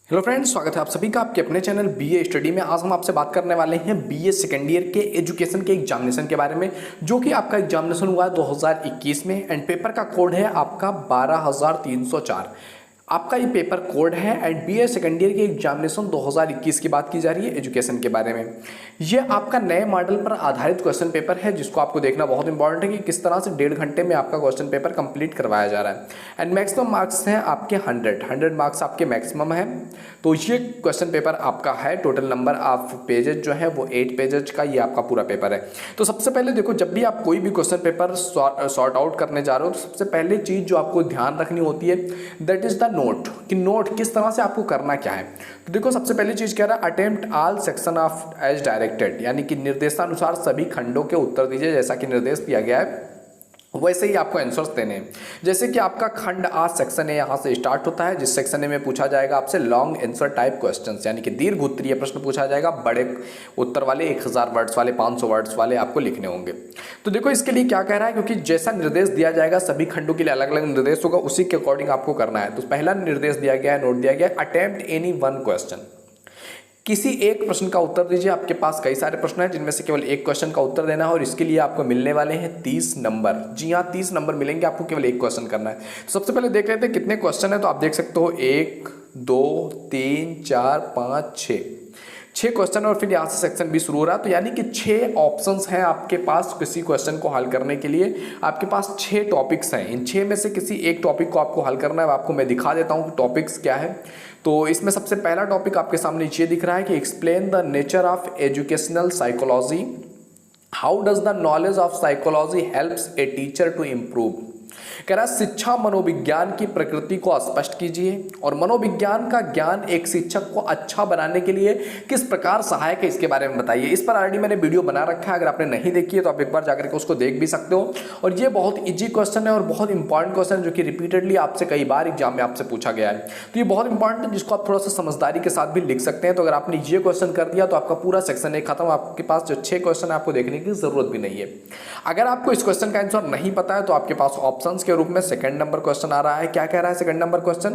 Hello friends, स्वागत है आप सभी का आपके अपने चैनल बीए स्टडी में। आज हम आपसे बात करने वाले हैं बीए सेकेंड ईयर के एजुकेशन के एग्जामिनेशन के बारे में, जो कि आपका एग्जामिनेशन हुआ है 2021 में एंड पेपर का कोड है आपका 12304। आपका ये पेपर कोड है एंड बीए सेकेंड ईयर के एग्जामिनेशन 2021 की बात की जा रही है एजुकेशन के बारे में। ये आपका नए मॉडल पर आधारित क्वेश्चन पेपर है, जिसको आपको देखना बहुत इंपॉर्टेंट है कि किस तरह से 1.5 घंटे में आपका क्वेश्चन पेपर कंप्लीट करवाया जा रहा है। एंड मैक्सिमम मार्क्स हैं आपके 100 मार्क्स आपके मैक्सिमम है। तो ये क्वेश्चन पेपर आपका है, टोटल नंबर ऑफ पेजेज जो है वो 8 पेजेज का ये आपका पूरा पेपर है। तो सबसे पहले देखो, जब भी आप कोई भी क्वेश्चन पेपर सॉर्ट आउट करने जा रहे हो तो सबसे पहले चीज़ जो आपको ध्यान रखनी होती है दैट इज द नोट, कि नोट किस तरह से आपको करना क्या है। तो देखो, सबसे पहली चीज कह रहा है attempt all section of as directed, यानी कि निर्देशानुसार सभी खंडों के उत्तर दीजिए जैसा कि निर्देश दिया गया है वैसे ही आपको आंसर्स देने हैं। जैसे कि आपका खंड आज सेक्शन ए यहाँ से स्टार्ट होता है, जिस सेक्शन ए में पूछा जाएगा आपसे लॉन्ग आंसर टाइप क्वेश्चंस, यानी कि दीर्घ उत्तरीय प्रश्न पूछा जाएगा। बड़े उत्तर वाले 1000 वर्ड्स वाले 500 वर्ड्स वाले आपको लिखने होंगे। तो देखो, इसके लिए क्या कह रहा है, क्योंकि जैसा निर्देश दिया जाएगा सभी खंडों के लिए अलग अलग निर्देश होगा, उसी के अकॉर्डिंग आपको करना है। तो पहला निर्देश दिया गया है, नोट दिया गया है, अटेम्प्ट एनी वन क्वेश्चन, किसी एक प्रश्न का उत्तर दीजिए। आपके पास कई सारे प्रश्न हैं जिनमें से केवल एक क्वेश्चन का उत्तर देना है और इसके लिए आपको मिलने वाले हैं 30 नंबर। जी हाँ, 30 नंबर मिलेंगे, आपको केवल एक क्वेश्चन करना है। तो सबसे पहले देख लेते हैं कितने क्वेश्चन है। तो आप देख सकते हो 1 2 3 4 5 6 क्वेश्चन, और फिर यहाँ से सेक्शन बी शुरू हो रहा है। तो यानी कि 6 ऑप्शंस हैं आपके पास किसी क्वेश्चन को हल करने के लिए। आपके पास 6 टॉपिक्स हैं, इन 6 में से किसी एक टॉपिक को आपको हल करना है। आपको मैं दिखा देता हूँ कि टॉपिक्स क्या है। तो इसमें सबसे पहला टॉपिक आपके सामने ये दिख रहा है कि explain the nature of educational psychology, how does the knowledge of psychology helps a teacher to improve. कह रहा है शिक्षा मनोविज्ञान की प्रकृति को स्पष्ट कीजिए और मनोविज्ञान का ज्ञान एक शिक्षक को अच्छा बनाने के लिए किस प्रकार सहायक है, इसके बारे में बताइए। इस पर ऑलरेडी मैंने वीडियो बना रखा है, अगर आपने नहीं देखी है तो आप एक बार जाकर के उसको देख भी सकते हो। और ये बहुत ईजी क्वेश्चन है और बहुत इंपॉर्टेंट क्वेश्चन, जो कि रिपीटेडली आपसे कई बार एग्जाम में आपसे पूछा गया है। तो ये बहुत इंपॉर्टेंट है, जिसको आप थोड़ा सा समझदारी के साथ भी लिख सकते हैं। तो अगर आपने ये क्वेश्चन कर दिया तो आपका पूरा सेक्शन एक खत्म। आपके पास जो 6 क्वेश्चन है आपको देखने की जरूरत भी नहीं है। अगर आपको इस क्वेश्चन का आंसर नहीं पता है तो आपके पास ऑप्शंस के रूप में सेकंड नंबर क्वेश्चन आ रहा है। क्या कह रहा है सेकंड नंबर क्वेश्चन,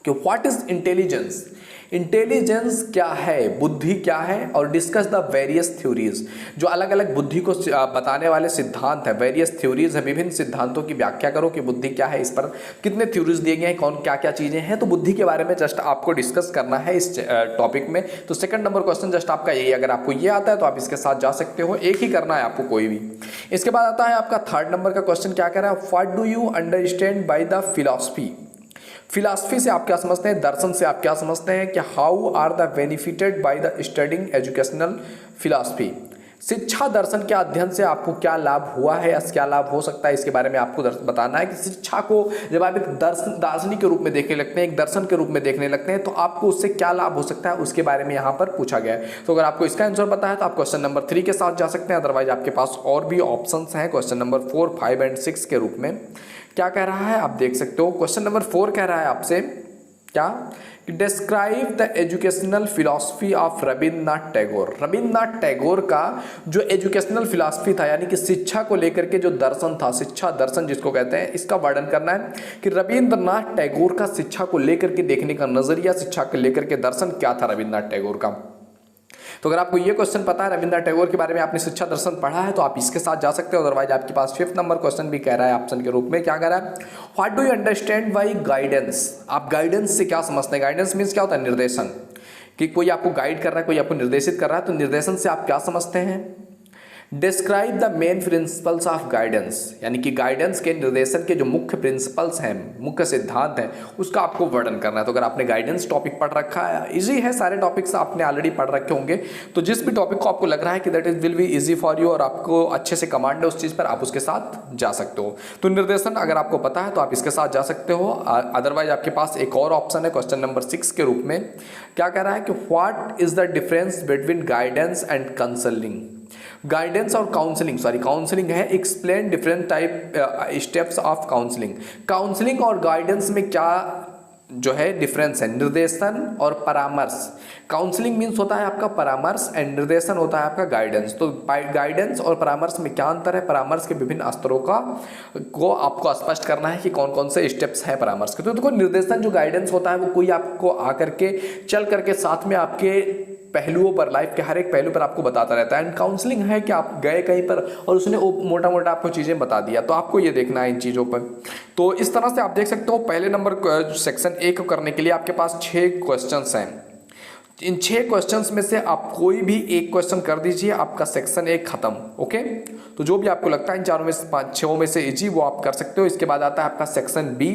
कि व्हाट इज इंटेलिजेंस, इंटेलिजेंस क्या है, बुद्धि क्या है, और डिस्कस द वेरियस थ्योरीज, जो अलग अलग बुद्धि को बताने वाले सिद्धांत है। वेरियस थ्योरीज है, विभिन्न सिद्धांतों की व्याख्या करो कि बुद्धि क्या है, इस पर कितने थ्योरीज दिए गए हैं, कौन क्या क्या चीजें हैं। तो बुद्धि के बारे में जस्ट आपको डिस्कस करना है इस टॉपिक में। तो सेकंड नंबर क्वेश्चन जस्ट आपका यही, अगर आपको ये आता है तो आप इसके साथ जा सकते हो, एक ही करना है आपको कोई भी। इसके बाद आता है आपका थर्ड नंबर का क्वेश्चन। क्या कह रहा है, what do you understand by the philosophy, philosophy से आप क्या समझते हैं, दर्शन से आप क्या समझते हैं, कि how are the benefited by the studying educational philosophy, शिक्षा दर्शन के अध्ययन से आपको क्या लाभ हुआ है या क्या लाभ हो सकता है, इसके बारे में आपको बताना है। कि शिक्षा को जब आप एक दार्शनिक के रूप में देखने लगते हैं, एक दर्शन के रूप में देखने लगते हैं, तो आपको उससे क्या लाभ हो सकता है उसके बारे में यहाँ पर पूछा गया है। तो अगर आपको इसका आंसर पता है तो आप क्वेश्चन नंबर 3 के साथ जा सकते हैं, अदरवाइज आपके पास और भी ऑप्शन हैं क्वेश्चन नंबर 4, 5 एंड 6 के रूप में। क्या कह रहा है आप देख सकते हो, क्वेश्चन नंबर 4 कह रहा है आपसे क्या, describe the educational philosophy of Rabindranath Tagore. Rabindranath Tagore का जो एजुकेशनल फिलॉसफी था, यानी कि शिक्षा को लेकर के जो दर्शन था, शिक्षा दर्शन जिसको कहते हैं, इसका वर्णन करना है कि रविन्द्रनाथ टैगोर का शिक्षा को लेकर के देखने का नजरिया, शिक्षा को लेकर के दर्शन क्या था रविन्द्रनाथ टैगोर का। तो अगर आपको ये क्वेश्चन पता है, रविन्द्रनाथ टैगोर के बारे में आपने शिक्षा दर्शन पढ़ा है, तो आप इसके साथ जा सकते हो। अदरवाइज आपके पास 5th नंबर क्वेश्चन भी कह रहा है ऑप्शन के रूप में। क्या कह रहा है, what do you understand by guidance, आप गाइडेंस से क्या समझते हैं। गाइडेंस मीन्स क्या होता है, निर्देशन, कि कोई आपको गाइड कर रहा है, कोई आपको निर्देशित कर रहा है, तो निर्देशन से आप क्या समझते हैं। Describe the main principles of guidance, यानी कि गाइडेंस के निर्देशन के जो मुख्य प्रिंसिपल्स हैं, मुख्य सिद्धांत हैं, उसका आपको वर्णन करना है। तो अगर आपने गाइडेंस टॉपिक पढ़ रखा है, इजी है, सारे टॉपिक्स आपने ऑलरेडी पढ़ रखे होंगे, तो जिस भी टॉपिक को आपको लग रहा है कि that is will be easy for you और आपको अच्छे से कमांड है उस चीज़ पर, आप उसके साथ जा सकते हो। तो निर्देशन अगर आपको पता है तो आप इसके साथ जा सकते हो। अदरवाइज आपके पास एक और ऑप्शन है क्वेश्चन नंबर 6 के रूप में। क्या कह रहा है कि what is the difference between guidance and counselling, guidance और काउंसलिंग, काउंसलिंग है, explain different type steps of counselling. Counselling और गाइडेंस में क्या जो है डिफरेंस है, निर्देशन और परामर्श। काउंसलिंग मीन्स होता है आपका परामर्श एंड निर्देशन होता है आपका गाइडेंस। तो गाइडेंस और परामर्श में क्या अंतर है? परामर्श के विभिन्न स्तरों को आपको स्पष्ट करना है कि कौन कौन से स्टेप्स हैं परामर्श के। तो देखो निर्देशन जो गाइडेंस होता है वो कोई आपको आकर के चल करके साथ में आपके पहलुओं पर, लाइफ के हर एक पहलू पर आपको बताता रहता है। एंड काउंसलिंग है कि आप गए कहीं पर और उसने मोटा मोटा आपको चीज़ें बता दिया, तो आपको ये देखना है इन चीज़ों पर। तो इस तरह से आप देख सकते हो पहले नंबर सेक्शन ए को करने के लिए आपके पास 6 क्वेश्चंस हैं। इन 6 क्वेश्चंस में से आप कोई भी एक क्वेश्चन कर दीजिए, आपका सेक्शन ए खत्म। ओके, तो जो भी आपको लगता है इन चारों में से 5-6 में से इजी वो आप कर सकते हो। इसके बाद आता है आपका section B,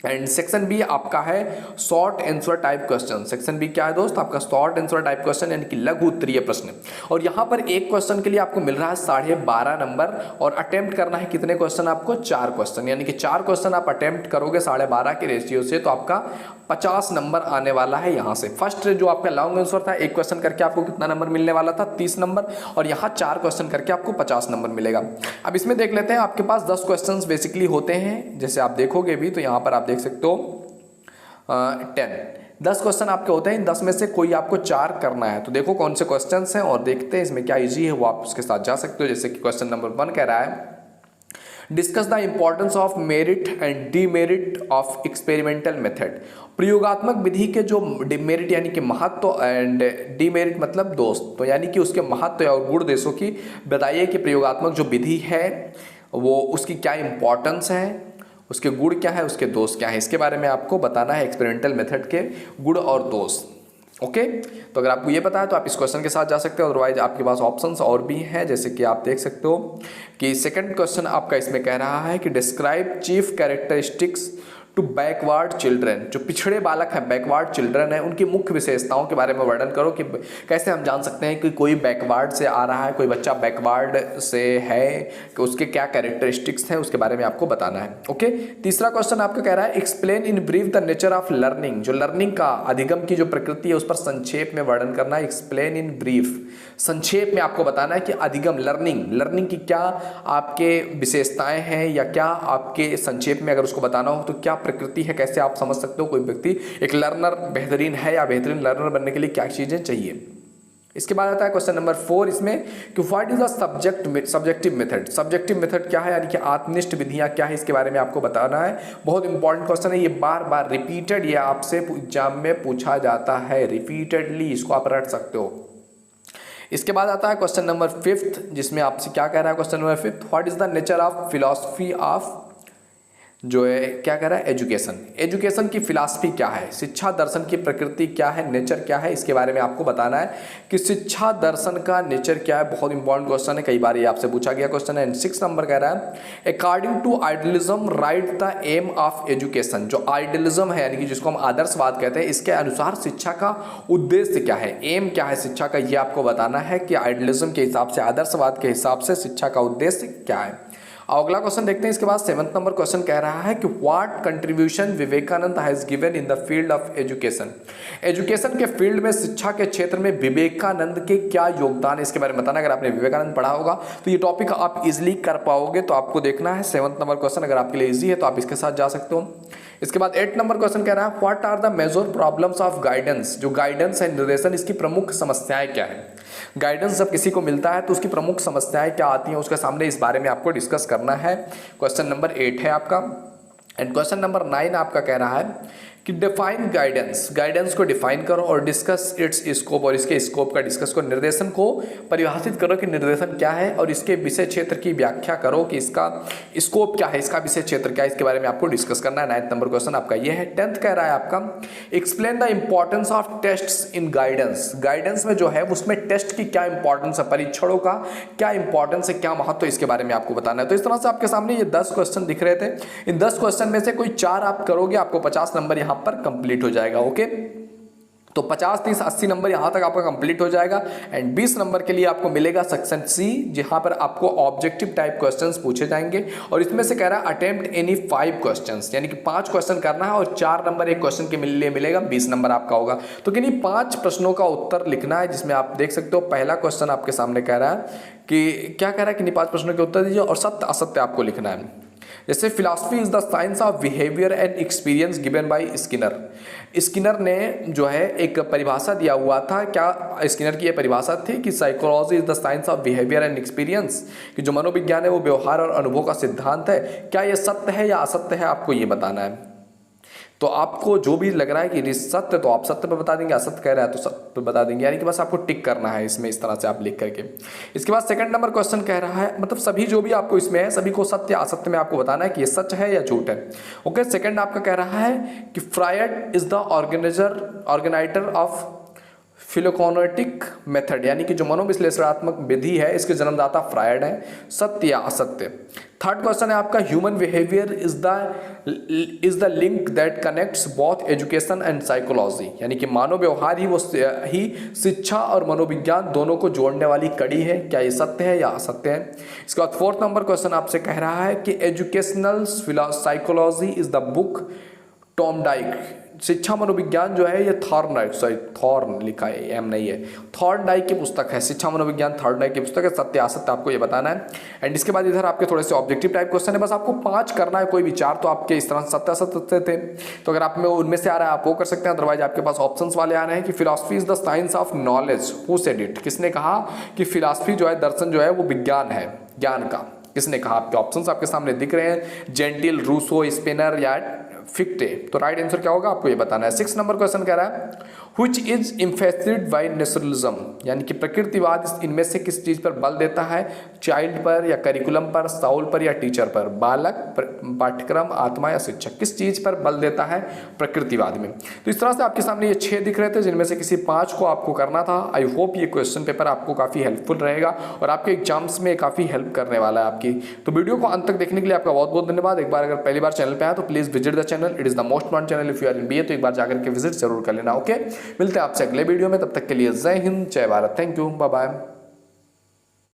and section B आपका है short answer type question. Section B क्या है दोस्त? आपका शॉर्ट आंसर टाइप क्वेश्चन यानी कि लघु उत्तरीय प्रश्न। और यहाँ पर एक क्वेश्चन के लिए आपको मिल रहा है 12.5 नंबर, और अटेम्प्ट करना है कितने क्वेश्चन? आपको 4 क्वेश्चन, यानी कि 4 क्वेश्चन आप अटेम्प्ट करोगे 12.5 के रेशियो से, तो आपका 50 नंबर आने वाला है यहाँ से। फर्स्ट जो आपका लॉन्ग आंसर था, एक क्वेश्चन करके आपको कितना नंबर मिलने वाला था? 30 नंबर, और यहाँ 4 क्वेश्चन करके आपको 50 नंबर मिलेगा। अब इसमें देख लेते हैं, आपके पास 10 क्वेश्चन बेसिकली होते हैं, जैसे आप देखोगे भी तो यहाँ पर आप देख सकते हो 10 क्वेश्चन आपके होते हैं। इन 10 में से कोई आपको 4 करना है। तो देखो कौन से क्वेश्चंस हैं और देखते हैं इसमें क्या इजी है, वो आप उसके साथ जा सकते हो। जैसे कि क्वेश्चन नंबर 1 कह रहा है, discuss the importance of merit and demerit of experimental method. प्रयोगात्मक विधि के जो डिमेरिट यानी कि महत्व एंड डीमेरिट मतलब दोष, तो यानी कि उसके महत्व और गुण देशों की बताइए कि प्रयोगात्मक जो विधि है वो उसकी क्या इंपॉर्टेंस है, उसके गुण क्या है, उसके दोष क्या है, इसके बारे में आपको बताना है, एक्सपेरिमेंटल मेथड के गुण और दोष। ओके, तो अगर आपको ये पता है तो आप इस क्वेश्चन के साथ जा सकते हो। अदरवाइज आपके पास ऑप्शंस और भी हैं, जैसे कि आप देख सकते हो कि सेकंड क्वेश्चन आपका इसमें कह रहा है कि describe chief characteristics to backward children. जो पिछड़े बालक हैं, बैकवर्ड चिल्ड्रन है, उनकी मुख्य विशेषताओं के बारे में वर्णन करो कि कैसे हम जान सकते हैं कि कोई बैकवर्ड से आ रहा है, कोई बच्चा बैकवर्ड से है, कि उसके क्या कैरेक्टरिस्टिक्स हैं, उसके बारे में आपको बताना है। ओके, तीसरा क्वेश्चन आपका कह रहा है explain in brief the nature of learning. जो लर्निंग का अधिगम की जो प्रकृति है उस पर संक्षेप में वर्णन करना है। एक्सप्लेन इन ब्रीफ, संक्षेप में आपको बताना है कि अधिगम लर्निंग की क्या आपके विशेषताएं हैं, या क्या आपके संक्षेप में अगर उसको बताना हो तो क्या प्रकृति है, कैसे आप समझ सकते हो कोई व्यक्ति एक लर्नर बेहतरीन है या बेहतरीन लर्नर बनने के लिए क्या चीजें चाहिए। इसके बाद आता है क्वेश्चन नंबर 4 इसमें कि what is the subjective method. Subjective method क्या है, यानी कि आत्मनिष्ठ विधियां क्या है, इसके बारे में आपको बताना है। बहुत इंपॉर्टेंट क्वेश्चन है, ये बार बार रिपीटेड ये आपसे एग्जाम में पूछा जाता है, रिपीटेडली इसको आप रट सकते हो। इसके बाद आता है क्वेश्चन नंबर 5, जिसमें आपसे क्या कह रहा है question number 5, what is the nature of philosophy of, जो है क्या कह रहा है, एजुकेशन की फिलॉसफी क्या है, शिक्षा दर्शन की प्रकृति क्या है, नेचर क्या है, इसके बारे में आपको बताना है कि शिक्षा दर्शन का नेचर क्या है। बहुत इंपॉर्टेंट क्वेश्चन है, कई बार ये आपसे पूछा गया क्वेश्चन है। एंड 6 नंबर कह रहा है according to idealism write the aim of education. जो आइडियलिज्म है यानी कि जिसको हम आदर्शवाद कहते हैं, इसके अनुसार शिक्षा का उद्देश्य क्या है, एम क्या है शिक्षा का, ये आपको बताना है कि आइडियलिज्म के हिसाब से, आदर्शवाद के हिसाब से शिक्षा का उद्देश्य क्या है। अगला क्वेश्चन देखते हैं। इसके बाद 7 नंबर क्वेश्चन कह रहा है कि what contribution Vivekananda has given in the field of education. Education के फील्ड में, शिक्षा के क्षेत्र में विवेकानंद के क्या योगदान है, इसके बारे में बताना। अगर आपने विवेकानंद पढ़ा होगा तो ये टॉपिक आप इजिली कर पाओगे, तो आपको देखना है 7 नंबर क्वेश्चन। अगर आपके लिए इजी है तो आप इसके साथ जा सकते हो। इसके बाद 8 नंबर क्वेश्चन कह रहा है what are the major problems of guidance. जो गाइडेंस है, निर्देशन, इसकी प्रमुख समस्याएं क्या है। गाइडेंस जब किसी को मिलता है तो उसकी प्रमुख समस्याएं क्या आती हैं उसके सामने, इस बारे में आपको डिस्कस करना है। क्वेश्चन नंबर 8 है आपका। एंड क्वेश्चन नंबर 9 आपका कह रहा है कि डिफाइन गाइडेंस को डिफाइन करो और डिस्कस इट्स स्कोप, और इसके स्कोप का डिस्कस करो। निर्देशन को परिभाषित करो कि निर्देशन क्या है, और इसके विषय क्षेत्र की व्याख्या करो कि इसका स्कोप क्या है, इसका विषय क्षेत्र क्या है, इसके बारे में आपको डिस्कस करना है। 9 नंबर क्वेश्चन आपका ये है। 10th कह रहा है आपका explain the importance of tests in guidance में जो है उसमें टेस्ट की क्या इंपॉर्टेंस है, परीक्षणों का क्या इंपॉर्टेंस है, क्या महत्व, इसके बारे में आपको बताना है। तो इस तरह से आपके सामने ये 10 क्वेश्चन दिख रहे थे। इन 10 क्वेश्चन में से कोई 4 आप करोगे, आपको 50 नंबर यहाँ पर कंप्लीट हो जाएगा। ओके, तो 50, 30, 80 नंबर यहां तक आपका कंप्लीट हो जाएगा। एंड 20 नंबर के लिए आपको मिलेगा सेक्शन सी, जहां पर आपको ऑब्जेक्टिव टाइप क्वेश्चंस पूछे जाएंगे, और इसमें से कह रहा है अटेम्प्ट एनी 5 क्वेश्चंस, यानी कि 5 क्वेश्चन करना है, और 4 नंबर एक क्वेश्चन के लिए मिलेगा, 20 नंबर आपका होगा। तो किन्हीं 5 प्रश्नों का उत्तर लिखना है, जिसमें आप देख सकते हो पहला क्वेश्चन आपके सामने कह रहा है कि क्या कह रहा है कि 5 प्रश्नों के उत्तर दीजिए और सत्य असत्य आपको लिखना है। जैसे philosophy is the science of behaviour and experience given by Skinner. Skinner ने जो है एक परिभाषा दिया हुआ था, क्या स्किनर की यह परिभाषा थी कि psychology is the science of behaviour and experience, कि जो मनोविज्ञान है वो व्यवहार और अनुभव का सिद्धांत है। क्या यह सत्य है या असत्य है, आपको ये बताना है। तो आपको जो भी लग रहा है कि सत्य, तो आप सत्य पे बता देंगे, असत्य कह रहा है तो सत्य पे बता देंगे, यानी कि बस आपको टिक करना है इसमें, इस तरह से आप लिख करके। इसके बाद सेकंड नंबर क्वेश्चन कह रहा है, मतलब सभी जो भी आपको इसमें है सभी को सत्य या असत्य में आपको बताना है कि ये सच है या झूठ है। ओके, सेकंड आपका कह रहा है कि Freud is the organizer of phylogenetic method, यानी कि जो मनोविश्लेषणात्मक विधि है इसके जन्मदाता फ्रायड है, सत्य या असत्य। थर्ड क्वेश्चन है आपका, human behaviour is the link that connects both education and psychology, यानी कि मानव व्यवहार ही शिक्षा और मनोविज्ञान दोनों को जोड़ने वाली कड़ी है। क्या ये सत्य है या असत्य है। इसके बाद फोर्थ नंबर क्वेश्चन आपसे कह रहा है कि educational psychology is the book Thorndike, शिक्षा मनोविज्ञान जो है ये थॉर्न लिखा है, एम नहीं है, थॉर्नडाइक की पुस्तक है, शिक्षा मनोविज्ञान थॉर्नडाइक की पुस्तक है। सत्य असत्य आपको ये बताना है। एंड इसके बाद इधर आपके थोड़े से ऑब्जेक्टिव टाइप क्वेश्चन है, बस आपको 5 करना है, कोई विचार तो आपके इस तरह सत्य असत्य थे, तो अगर आप में उनमें से आ रहा है आप वो कर सकते हैं, अदरवाइज आपके पास ऑप्शंस वाले आ रहे हैं कि philosophy is the science of knowledge, who said it, किसने कहा कि फिलॉसफी जो है, दर्शन जो है वो विज्ञान है, ज्ञान का, किसने कहा। आपके ऑप्शंस आपके सामने दिख रहे हैं, जेंटिल, रूसो, स्पिनर या फिक्टे। तो राइट आंसर क्या होगा आपको ये बताना है। 6 नंबर क्वेश्चन कह रहा है व्हिच इज इम्फेसिड बाय नेचुरलिज्म, यानी कि प्रकृतिवाद इनमें से किस चीज पर बल देता है, चाइल्ड पर या करिकुलम पर, साउल पर या टीचर पर, बालक, पाठ्यक्रम, आत्मा या शिक्षक, किस चीज पर बल देता है प्रकृतिवाद में। तो इस तरह से आपके सामने ये 6 दिख रहे थे जिनमें से किसी 5 को आपको करना था। आई होप ये क्वेश्चन पेपर आपको काफी हेल्पफुल रहेगा और आपके एग्जाम्स में काफी हेल्प करने वाला है आपकी। तो वीडियो को अंत तक देखने के लिए आपका बहुत बहुत धन्यवाद। एक बार अगर पहली बार चैनल पे आए तो please visit the channel, it is the most important channel if you are in BA, तो एक बार जाकर के विजिट जरूर कर लेना। ओके, मिलते हैं आपसे अगले वीडियो में, तब तक के लिए जय हिंद, जय Bharat, thank you, bye bye.